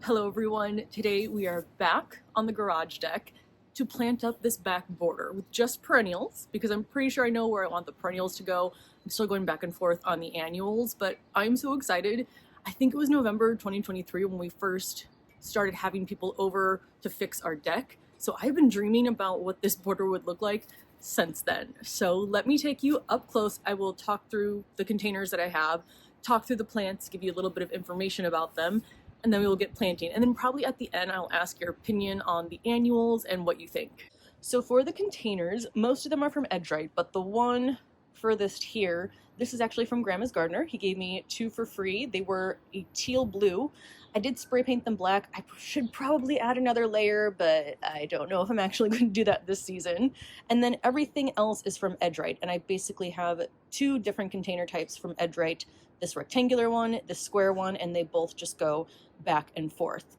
Hello everyone, today we are back on the garage deck to plant up this back border with just perennials because I'm pretty sure I know where I want the perennials to go. I'm still going back and forth on the annuals, but I'm so excited. I think it was November 2023 when we first started having people over to fix our deck. So I've been dreaming about what this border would look like since then. So let me take you up close. I will talk through the containers that I have, talk through the plants, give you a little bit of information about them, and then we will get planting. And then probably at the end, I'll ask your opinion on the annuals and what you think. So for the containers, most of them are from Edgerite, but the one furthest here, this is actually from Grandma's Gardener. He gave me 2 for free. They were a teal blue. I did spray paint them black. I should probably add another layer, but I don't know if I'm actually going to do that this season. And then everything else is from Edgerite, and I basically have 2 different container types from Edgerite, this rectangular one, this square one, and they both just go back and forth.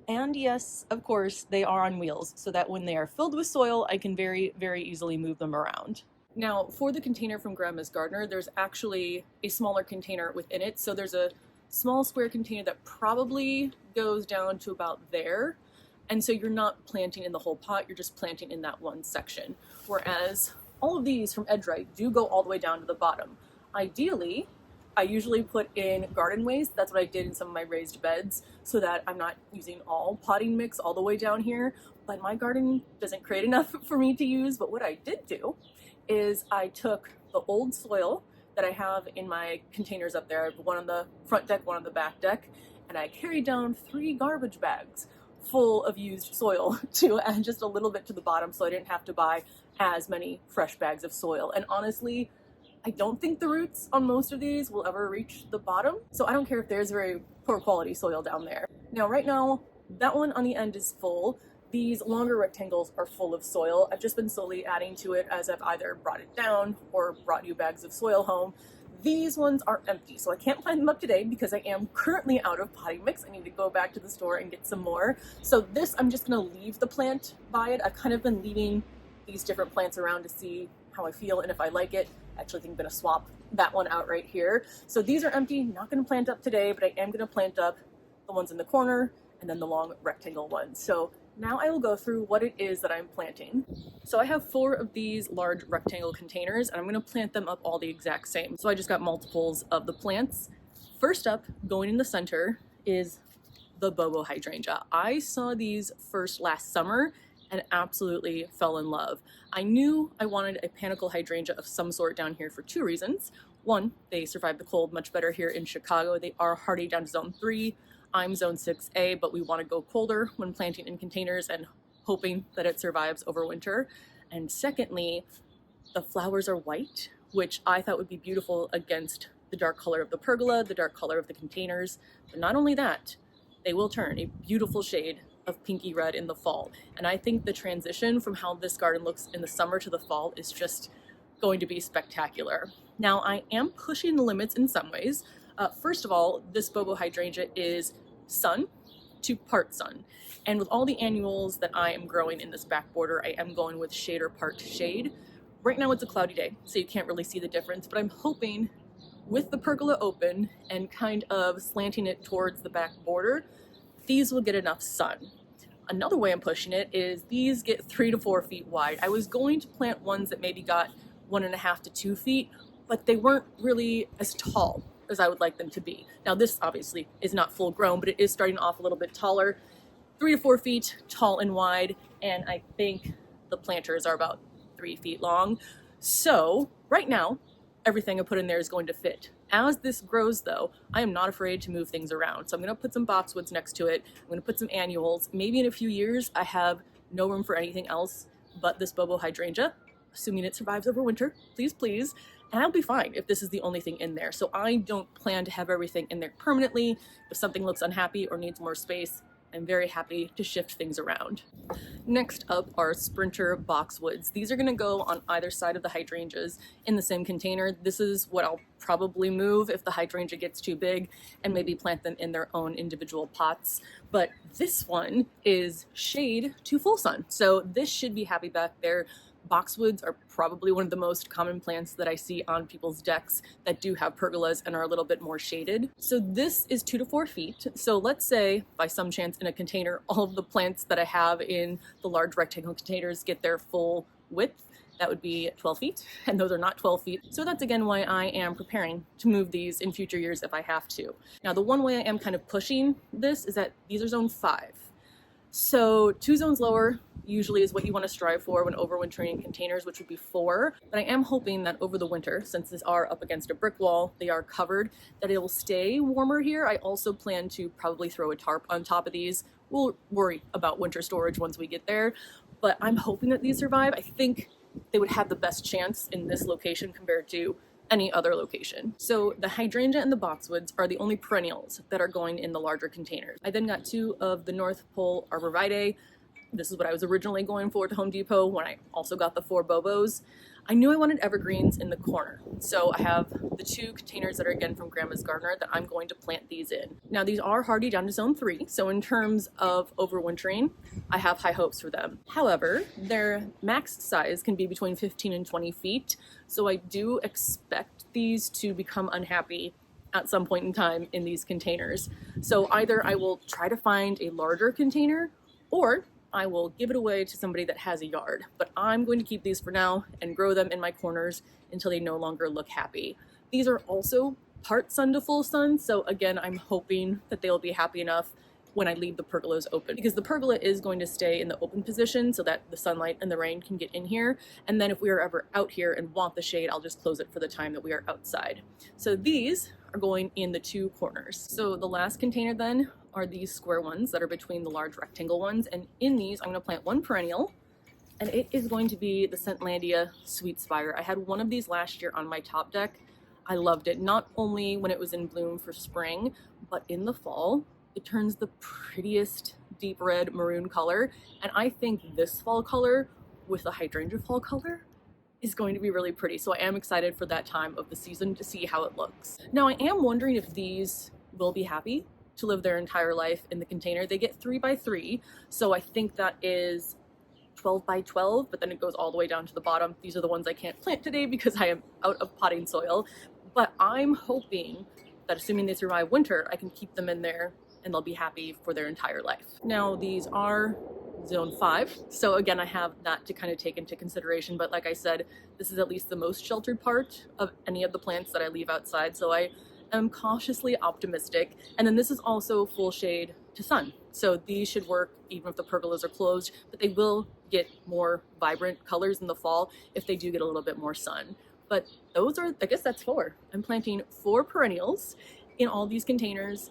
And yes, of course, they are on wheels so that when they are filled with soil, I can very, very easily move them around. Now, for the container from Grandma's Gardener, there's actually a smaller container within it. So there's a small square container that probably goes down to about there. And so you're not planting in the whole pot, you're just planting in that one section. Whereas all of these from Edgerite do go all the way down to the bottom. Ideally, I usually put in garden waste. That's what I did in some of my raised beds so that I'm not using all potting mix all the way down here. But my garden doesn't create enough for me to use. But what I did do is I took the old soil that I have in my containers up there, one on the front deck, one on the back deck, and I carried down 3 garbage bags full of used soil to add just a little bit to the bottom so I didn't have to buy as many fresh bags of soil. And honestly, I don't think the roots on most of these will ever reach the bottom, so I don't care if there's very poor quality soil down there. Now, right now, that one on the end is full. These longer rectangles are full of soil. I've just been slowly adding to it as I've either brought it down or brought new bags of soil home. These ones are empty, so I can't plant them up today because I am currently out of potting mix. I need to go back to the store and get some more. So this, I'm just gonna leave the plant by it. I've kind of been leaving these different plants around to see how I feel and if I like it. Actually think I'm gonna swap that one out right here. So these are empty, not gonna plant up today, but I am gonna plant up the ones in the corner and then the long rectangle ones. So now I will go through what it is that I'm planting. So I have 4 of these large rectangle containers and I'm gonna plant them up all the exact same. So I just got multiples of the plants. First up, going in the center, is the Bobo hydrangea. I saw these first last summer and absolutely fell in love. I knew I wanted a panicle hydrangea of some sort down here for 2 reasons. One, they survive the cold much better here in Chicago. They are hardy down to zone 3. I'm zone 6A, but we want to go colder when planting in containers and hoping that it survives over winter. And secondly, the flowers are white, which I thought would be beautiful against the dark color of the pergola, the dark color of the containers. But not only that, they will turn a beautiful shade of pinky red in the fall. And I think the transition from how this garden looks in the summer to the fall is just going to be spectacular. Now, I am pushing the limits in some ways. First of all, this Bobo hydrangea is sun to part sun. And with all the annuals that I am growing in this back border, I am going with shade or part shade. Right now it's a cloudy day, so you can't really see the difference, but I'm hoping with the pergola open and kind of slanting it towards the back border, these will get enough sun. Another way I'm pushing it is these get 3 to 4 feet wide. I was going to plant ones that maybe got 1.5 to 2 feet, but they weren't really as tall as I would like them to be. Now this obviously is not full grown, but it is starting off a little bit taller, 3 to 4 feet tall and wide, and I think the planters are about 3 feet long. So right now, everything I put in there is going to fit. As this grows though, I am not afraid to move things around. So I'm gonna put some boxwoods next to it. I'm gonna put some annuals. Maybe in a few years, I have no room for anything else but this Bobo hydrangea, assuming it survives over winter, please, please. And I'll be fine if this is the only thing in there. So I don't plan to have everything in there permanently. If something looks unhappy or needs more space, I'm very happy to shift things around. Next up are Sprinter boxwoods. These are gonna go on either side of the hydrangeas in the same container. This is what I'll probably move if the hydrangea gets too big and maybe plant them in their own individual pots. But this one is shade to full sun. So this should be happy back there. Boxwoods are probably one of the most common plants that I see on people's decks that do have pergolas and are a little bit more shaded. So this is 2 to 4 feet. So let's say by some chance in a container, all of the plants that I have in the large rectangle containers get their full width. That would be 12 feet, and those are not 12 feet. So that's again why I am preparing to move these in future years if I have to. Now, the one way I am kind of pushing this is that these are zone 5. So 2 zones lower usually is what you want to strive for when overwintering in containers, which would be 4. But I am hoping that over the winter, since these are up against a brick wall, they are covered, that it will stay warmer here. I also plan to probably throw a tarp on top of these. We'll worry about winter storage once we get there, but I'm hoping that these survive. I think they would have the best chance in this location compared to any other location. So the hydrangea and the boxwoods are the only perennials that are going in the larger containers. I then got 2 of the North Pole arborvitae. This is what I was originally going for to Home Depot when I also got the 4 bobos. I knew I wanted evergreens in the corner. So I have the 2 containers that are again from Grandma's Gardener that I'm going to plant these in. Now these are hardy down to zone 3. So in terms of overwintering, I have high hopes for them. However, their max size can be between 15 and 20 feet. So I do expect these to become unhappy at some point in time in these containers. So either I will try to find a larger container, or I will give it away to somebody that has a yard. But I'm going to keep these for now and grow them in my corners until they no longer look happy. These are also part sun to full sun, so again, I'm hoping that they'll be happy enough when I leave the pergolas open, because the pergola is going to stay in the open position so that the sunlight and the rain can get in here. And then if we are ever out here and want the shade, I'll just close it for the time that we are outside. So these are going in the 2 corners. So the last container then are these square ones that are between the large rectangle ones. And in these, I'm gonna plant 1 perennial, and it is going to be the Scentlandia Sweetspire. I had one of these last year on my top deck. I loved it, not only when it was in bloom for spring, but in the fall. It turns the prettiest deep red maroon color. And I think this fall color with the hydrangea fall color is going to be really pretty. So I am excited for that time of the season to see how it looks. Now I am wondering if these will be happy to live their entire life in the container. They get 3 by 3. So I think that is 12 by 12, but then it goes all the way down to the bottom. These are the ones I can't plant today because I am out of potting soil. But I'm hoping that assuming they survive winter, I can keep them in there and they'll be happy for their entire life. Now these are zone 5, so again I have that to kind of take into consideration, but like I said, this is at least the most sheltered part of any of the plants that I leave outside, so I am cautiously optimistic. And then this is also full shade to sun, so these should work even if the pergolas are closed, but they will get more vibrant colors in the fall if they do get a little bit more sun. But those are, I guess that's 4. I'm planting 4 perennials in all these containers.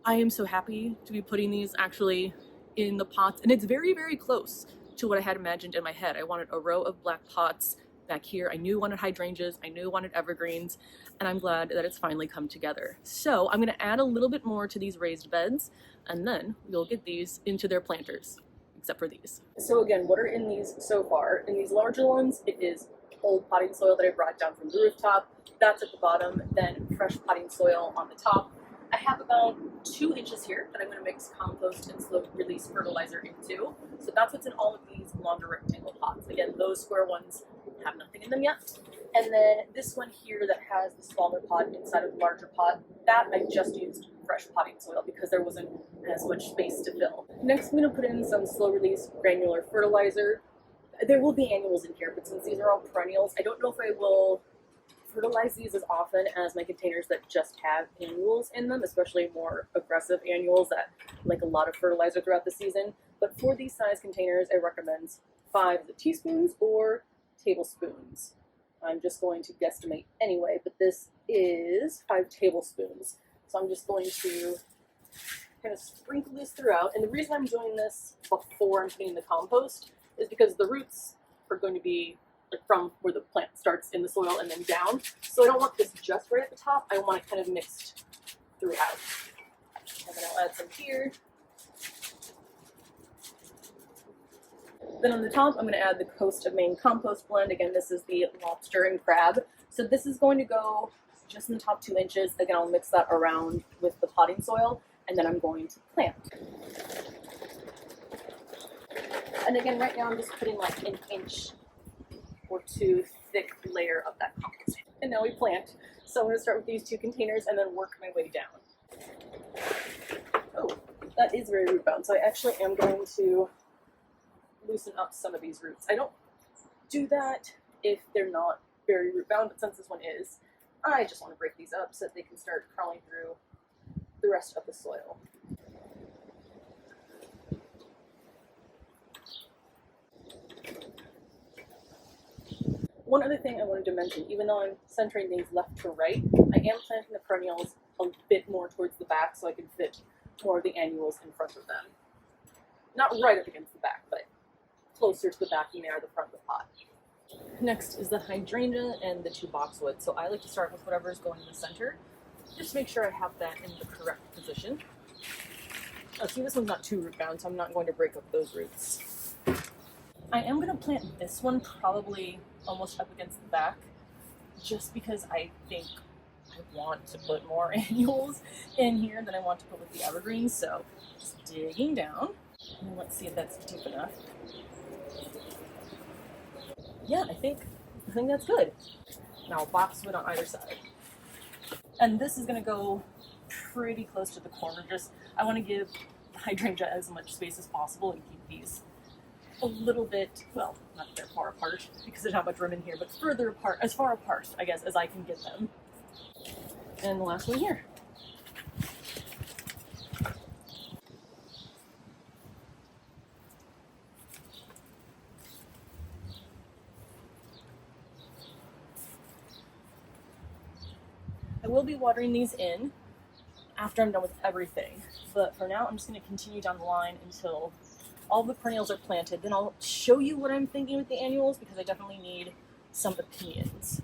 I am so happy to be putting these actually in the pots, and it's very, very close to what I had imagined in my head. I wanted a row of black pots back here. I knew I wanted hydrangeas, I knew I wanted evergreens, and I'm glad that it's finally come together. So I'm gonna add a little bit more to these raised beds, and then we'll get these into their planters, except for these. So again, what are in these so far? In these larger ones, it is old potting soil that I brought down from the rooftop. That's at the bottom, then fresh potting soil on the top. I have about 2 inches here that I'm going to mix compost and slow release fertilizer into. So that's what's in all of these longer rectangle pots. Again, those square ones have nothing in them yet. And then this one here that has the smaller pot inside of the larger pot, that I just used fresh potting soil because there wasn't as much space to fill. Next, I'm going to put in some slow release granular fertilizer. There will be annuals in here, but since these are all perennials, I don't know if I will fertilize these as often as my containers that just have annuals in them, especially more aggressive annuals that like a lot of fertilizer throughout the season. But for these size containers, I recommend 5 teaspoons or tablespoons. I'm just going to guesstimate anyway, but this is 5 tablespoons. So I'm just going to kind of sprinkle this throughout. And the reason I'm doing this before I'm putting in the compost is because the roots are going to be like from where the plant starts in the soil and then down. So I don't want this just right at the top. I want it kind of mixed throughout. And then I'll add some here. Then on the top, I'm going to add the Coast of Maine compost blend. Again, this is the lobster and crab. So this is going to go just in the top 2 inches. Again, I'll mix that around with the potting soil, and then I'm going to plant. And again, right now I'm just putting like an inch or too thick layer of that compost. And now we plant. So I'm going to start with these 2 containers and then work my way down. Oh, that is very root bound. So I actually am going to loosen up some of these roots. I don't do that if they're not very root bound, but since this one is, I just want to break these up so that they can start crawling through the rest of the soil. One other thing I wanted to mention, even though I'm centering things left to right, I am planting the perennials a bit more towards the back so I can fit more of the annuals in front of them. Not right up against the back, but closer to the back than they are the front of the pot. Next is the hydrangea and the 2 boxwoods. So I like to start with whatever is going in the center, just to make sure I have that in the correct position. Oh, see, this one's not too root bound, so I'm not going to break up those roots. I am going to plant this one probably almost up against the back, just because I think I want to put more annuals in here than I want to put with the evergreens. So just digging down, and let's see if that's deep enough. Yeah, I think that's good. Now boxwood on either side. And this is going to go pretty close to the corner. Just, I want to give the hydrangea as much space as possible and keep these a little bit, well, not that they're far apart because there's not much room in here, but further apart, as far apart, I guess, as I can get them. And the last one here. I will be watering these in after I'm done with everything, but for now I'm just going to continue down the line until all the perennials are planted. Then I'll show you what I'm thinking with the annuals, because I definitely need some opinions.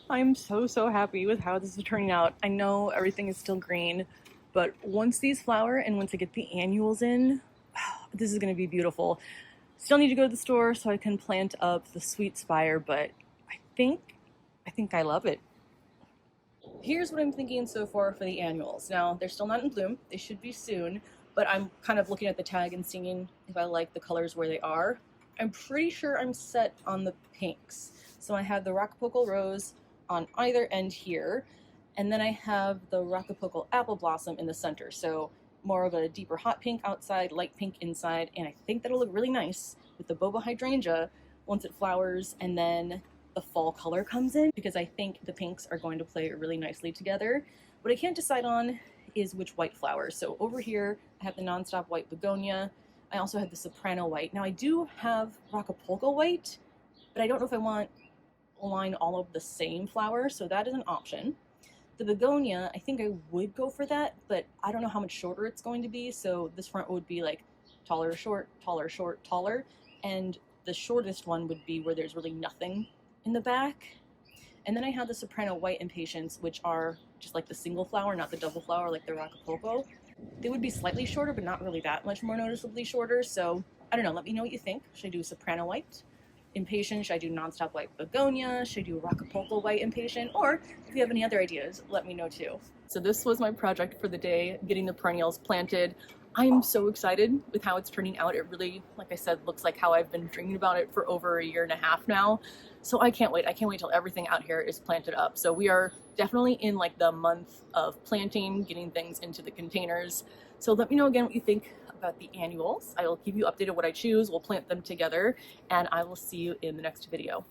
I'm so happy with how this is turning out. I know everything is still green, but once these flower and once I get the annuals in, this is going to be beautiful. Still need to go to the store so I can plant up the Sweetspire, but I think I love it. Here's what I'm thinking so far for the annuals. Now, they're still not in bloom. They should be soon, but I'm kind of looking at the tag and seeing if I like the colors where they are. I'm pretty sure I'm set on the pinks. So I have the Rockapoko Rose on either end here, and then I have the Rockapoko Apple Blossom in the center. So more of a deeper hot pink outside, light pink inside, and I think that'll look really nice with the boba hydrangea once it flowers and then the fall color comes in, because I think the pinks are going to play really nicely together. What I can't decide on is which white flowers. So over here I have the Nonstop White Begonia. I also have the Soprano White. Now I do have Rockapoko White, but I don't know if I want line all of the same flower, so that is an option. The begonia, I think I would go for that, but I don't know how much shorter it's going to be, so this front would be like taller, short, taller, short, taller, and the shortest one would be where there's really nothing in the back. And then I have the Soprano White Impatiens, which are just like the single flower, not the double flower like the Rockapoko. They would be slightly shorter, but not really that much more noticeably shorter, so I don't know, let me know what you think. Should I do Soprano White Impatient? Should I do Nonstop White Begonia? Should I do Rockapoko White Impatient? Or if you have any other ideas, let me know too. So this was my project for the day, getting the perennials planted. I'm so excited with how it's turning out. It really, like I said, looks like how I've been dreaming about it for over 1.5 years now. So I can't wait. I can't wait till everything out here is planted up. So we are definitely in like the month of planting, getting things into the containers. So let me know again what you think about the annuals. I will keep you updated what I choose. We'll plant them together, and I will see you in the next video.